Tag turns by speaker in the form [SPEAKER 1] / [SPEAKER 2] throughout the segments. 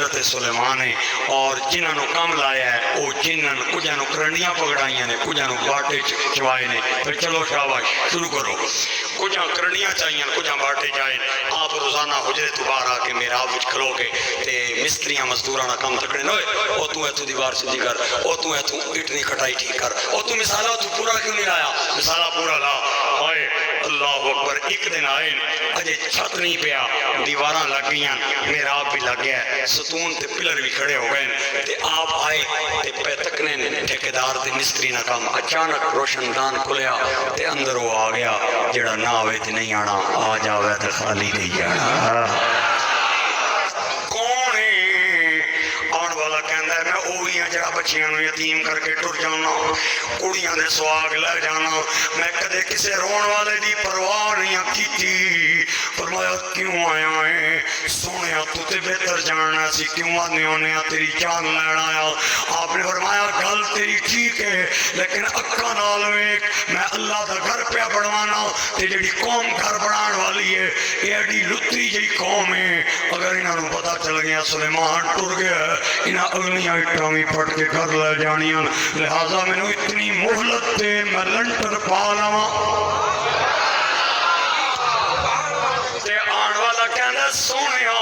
[SPEAKER 1] حضرت سلیمان ہے اور جنہوں نے کام لایا ہے وہ جنہوں نے کچھ کرنڈیاں پکڑائیاں نے کچھ باٹے چوائے نے پھر چلو شاباش شروع کرو کچھ کرنڈیاں چاہیے کچھ باٹے چاہے آپ روزانہ حجرے تو باہر آ کے میرا آپ کھلو کے تے مستریاں مزدوراں کام تکڑے نوئے او تو ہے تو دیوار سیدھی کر او تو ہے تو اٹنی کھٹائی ٹھیک کر او تو مثالہ تو پورا کیوں نہیں لایا مثالہ پورا لا آئے اللہ اکبر ایک دن آئے اجے چھت نہیں پیا دیواراں لگ گئیاں میرا آپ بھی لگ گیا ستون تے پلر بھی کھڑے ہو گئے تے آپ آئے تے پہ تکنے ٹھیکیدار تے مستری نہ کام اچانک روشن دان کھلیا تے اندر وہ آ گیا جڑا نہ آوے تے نہیں آنا آ جاوے تے خالی نہیں جانا کون ہے آن والا کہندا ہے میں اوہی ہاں جڑا بچیاں نو یتیم کر کے ٹر جانا کڑیاں دے سواگ لے جانا میں کدے کسے رون والے دی پرواہ نہیں کیتی فرمایا کیوں آیا ہے سونیا تو تے بہتر جاننا سی کیوں آنے ہونے تیری جان لینا آیا آپ نے فرمایا گل تیری ٹھیک ہے لیکن اکھاں نال ویکھ میں اللہ دا گھر پہ بنوانا تے جڑی قوم گھر بنان والی ہے یہ ایڈی لتری جی قوم ہے اگر انہاں نوں پتہ چل گیا سلیمان ٹر گیا انہاں اگلیاں اٹھاں بھی پھٹ کے گھر لے جانیاں لہذا مینوں اتنی مہلت دے میں لنٹر پا لواں تے آن والا کہنا سونیا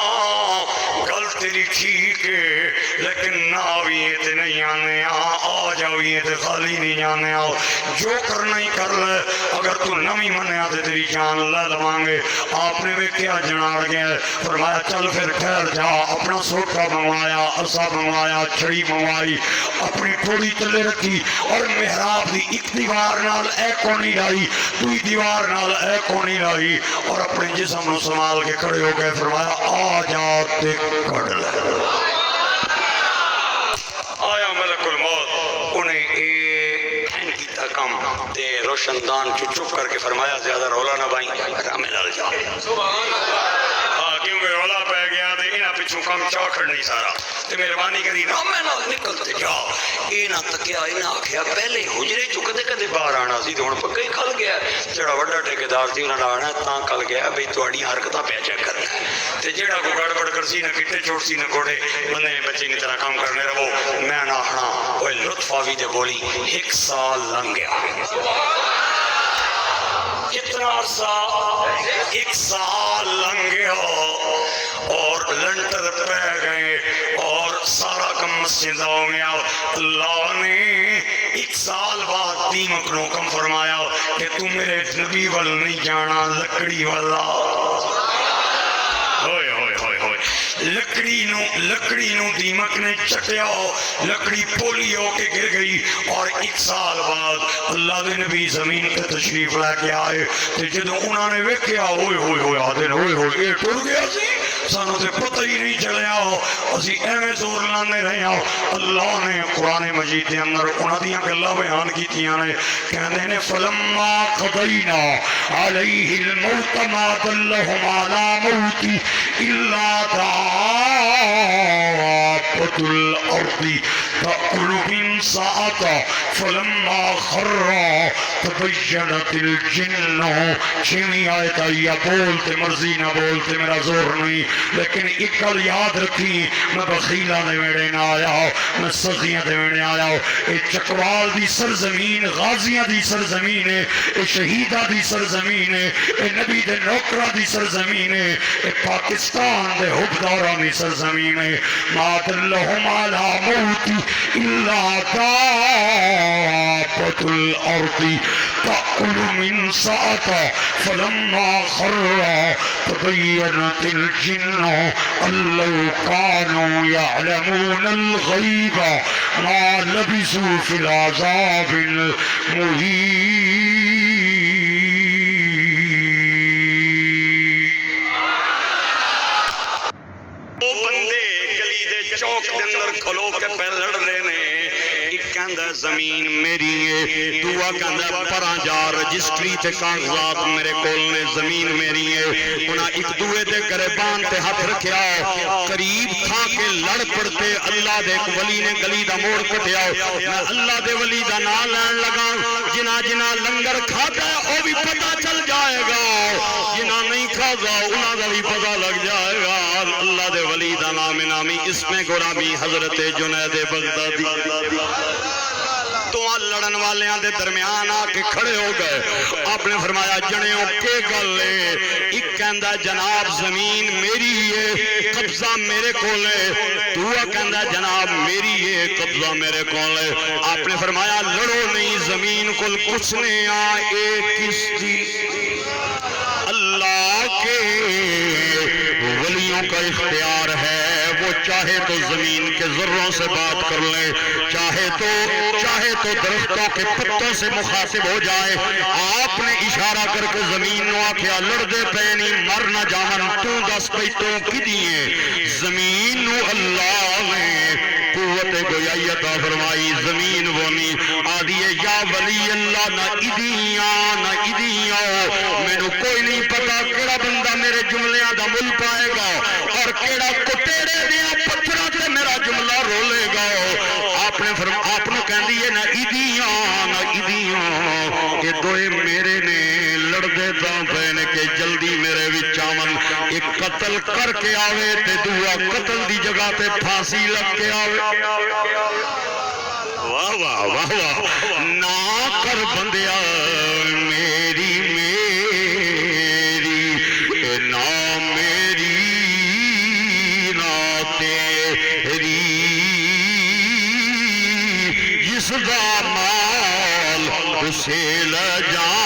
[SPEAKER 1] گل تیری ٹھیک ہے لیکن نہ آویے تے نہیں آنے آ جاویے تے خالی نہیں جانے آؤ جو کرنا ہی کر لے اگر تو نمی منیا تے تیری جان لے لوانگے آپ نے بھی کیا جناڑ گیا فرمایا چل پھر ٹھہر جا اپنا سوٹا منگوایا عصا منگوایا چھڑی منگوائی اپنی ٹھوڑی تلے رکھی اور محراب دی ایک دیوار نال اے کونی لائی دوئی دیوار نال اے کونی لائی اور اپنے جسم نو سنبھال کے کھڑے ہو گئے فرمایا آ جا تے کڑ لے آیا ملک الموت انہیں ایک کیتا کم تے روشن دان چپ کر کے فرمایا زیادہ رولا نہ بھائی رامے لال جا کیونکہ رولا پہ گیا تے انہاں پچھوں کم چاکھڑ نہیں سارا تے مہربانی کری رامے لال نکلتے جا انہاں تکیا انہاں آکھیا پہلے حجرے چو کدے کدے باہر آنا سی تے ہن پکا ہی کھل گیا جڑا وڈا ٹھیکیدار سی انہاں آنا ہے تاں کھل گیا بھئی تہاڈی حرکتاں پہ چیک کرنا ہے تے جڑا کو گڑبڑ کرسی نہ کٹے چوٹ سی نہ کوڑے بندے نے بچے کی طرح کام کرنے رہو میں نہ آنا اوے لطف آوی دے بولی 1 سال لنگ گیا کتنا عرصہ 1 سال لنگ گیا اور لنٹر پہ گئے اور سارا کم مسجد ہو گیا اللہ نے 1 سال بعد دیمک نو کم فرمایا کہ تو میرے نبی وال نہیں جانا لکڑی والا ہوئے ہوئے ہوئے ہوئے لکڑی نو دیمک نے چٹیا لکڑی پولی ہو کے گر گئی اور 1 سال بعد اللہ دے نبی زمین پہ تشریف لے کے آئے تے جدوں انہوں نے ویکھیا ہوئے ہوئے ہوئے آدھے ہوئے ہوئے یہ ٹر گیا سی سانوں تے پتہ ہی نہیں چلیا اسی ایویں زور لانے رہے ہوں اللہ نے قرآن مجید دے اندر انہاں دیاں گلاں بیان کیتیاں نے کہندے نے فلما قضینا علیہ الموت ما دلہم علی موت الا دابۃ الارض تأکل من ساعتہ فلما خر تبینت الجن چھویں آیت یا بولتے مرضی نہ بولتے میرا زور نہیں لیکن ایک گل یاد رکھی میں بخیلہ دے ویڑے نہ آیا ہوں میں سخیاں دے ویڑے آیا ہوں اے چکوال دی سرزمین غازیاں دی سرزمین ہے اے شہیدہ دی سرزمین ہے اے نبی دے نوکرہ دی سرزمین ہے اے پاکستان دے حبدارہ دی سرزمین ہے ما دلہم علی موت الا دابۃ الارض تأکل من ساعتہ فلما خر تبینت الجن ان لو كانوا يعلمون الغیب ما لبثوا في العذاب المہین وہ بندے گلی دے چوک دے اندر کھلو کے پہ لڑ رہے نے ایک کہندا زمین میری ہے دعا کہندا پراں جا رجسٹری تے کاغذات میرے کول نے زمین میری ہے انہاں ایک دوے دے گریبان تے ہاتھ رکھیا قریب تھا کہ لڑ پڑتے اللہ دے ایک ولی نے گلی دا موڑ کٹیا میں اللہ دے ولی دا نام لین لگا جنہ جنہ لنگر کھاتا ہے وہ بھی پتہ چل جائے گا جنہ نہیں کھاتا انہاں دا بھی پتہ لگ جائے گا اللہ دے ولی دا نام نہ
[SPEAKER 2] نامی اس میں غلامی حضرت جنید بغدادی تو لڑن والے دے درمیان آ کے کھڑے ہو گئے. آپ نے فرمایا جنیوں کے گلے ایک کہندا جناب زمین میری ہے قبضہ میرے کول ہے, دوسرا کہندا جناب میری ہے قبضہ میرے کول ہے. آپ نے فرمایا لڑو نہیں, زمین کول کچھ نہیں آ ایک کس دی اللہ کے ولیوں کا اختیار ہے, وہ چاہے تو زمین کے ذروں سے بات کر لے, چاہے تو درختوں کے پتوں سے مخاطب ہو جائے. آپ نے اشارہ کر کے زمین نو آکھیا لڑ دے پینی مر نہ جاون تو دس پئی تو کدیے. زمین نو اللہ نے قوت گویائی عطا فرمائی. زمین وونی آدھی یا ولی اللہ نہ ادیاں نہ ادیاں, مینوں کوئی نہیں پتا کیڑا بندہ میرے جملیاں دا مل پائے گا اور کیڑا کٹیڑے دیاں پتھراں تے میرا جملہ رولے گا. آپ نے آپ نو کہندی ہے نہ ادیاں یہ دوئے میرے نے لڑ دے تاں پہنے کے جلدی میرے وچ آون. ایک قتل کر کے آوے تے دوسرا قتل دی جگہ تے پھانسی لگ کے آوے. واہ واہ واہ واہ. نہ کر بندیا میری نہ میری نہ تیری, جس دا مال اسے لجانا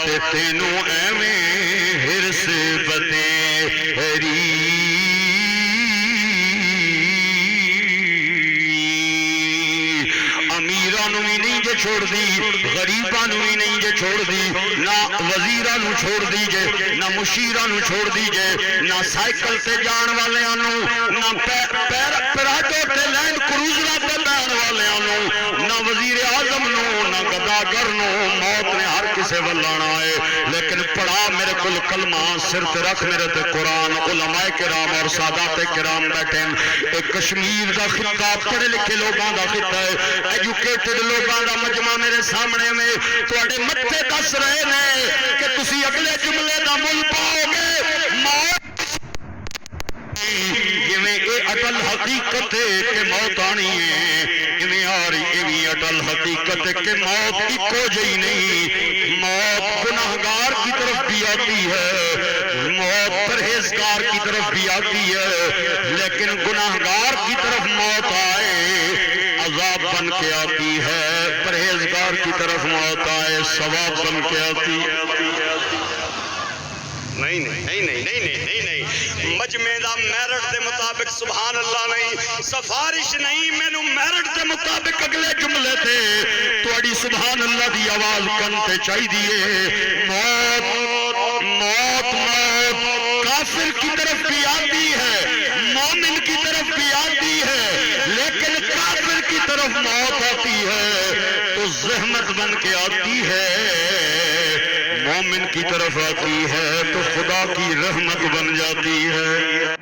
[SPEAKER 2] تے تینوں ایویں ہرس بتیری. امیرانو بھی نہیں جے چھوڑ دی, غریبانو بھی نہیں جے چھوڑ دی, نہ وزیرانو چھوڑ دی جے, نہ مشیرانو چھوڑ دی جے, نہ سائیکل تے جان والے آنو, نہ پیراٹو تے لینڈ کروزرہ تے جان والے آنو, نہ وزیر اعظم نو, نہ گداگر نو. موت نے ہر کسے ولانا ہے, لیکن پڑھا میرے کل کلمہ سر تے رکھ میرے تے قرآن. علماء کرام اور سادات کرام بیٹھیں. ایک کشمیر دا خطہ پڑھے لکھے لوگاں دا خطہ ہے, ایجوکیٹڈ لوگاں دا مجمع میرے سامنے میں تواڈے متھے دس رہے نے کہ تسی اگلے جملے دا مل پاؤ گے. موت جویں اے اٹل حقیقت ہے کہ موت آنی ہے, ایویں آ رہی ایویں اٹل حقیقت ہے کہ موت اکو جہی نہیں. موت گناہگار کی طرف بھی آتی ہے, موت پرہیزگار کی طرف بھی آتی ہے, لیکن گناہگار کی طرف موت آئے عذاب بن کے آتی ہے, پرہیزگار کی طرف موت آئے ثواب بن کے آتی ہے. نہیں مجمع دا میرٹ دے مطابق سبحان اللہ نہیں, سفارش نہیں, مینوں میرٹ دے مطابق اگلے جملے تھے تواڈی سبحان اللہ دی آواز کن تے چاہی دیئے. موت موت موت کافر کی طرف بھی آتی ہے, مومن کی طرف بھی آتی ہے, لیکن کافر کی طرف موت آتی ہے تو زحمت بن کے آتی ہے, مومن کی طرف آتی ہے تو خدا کی رحمت بن جاتی ہے.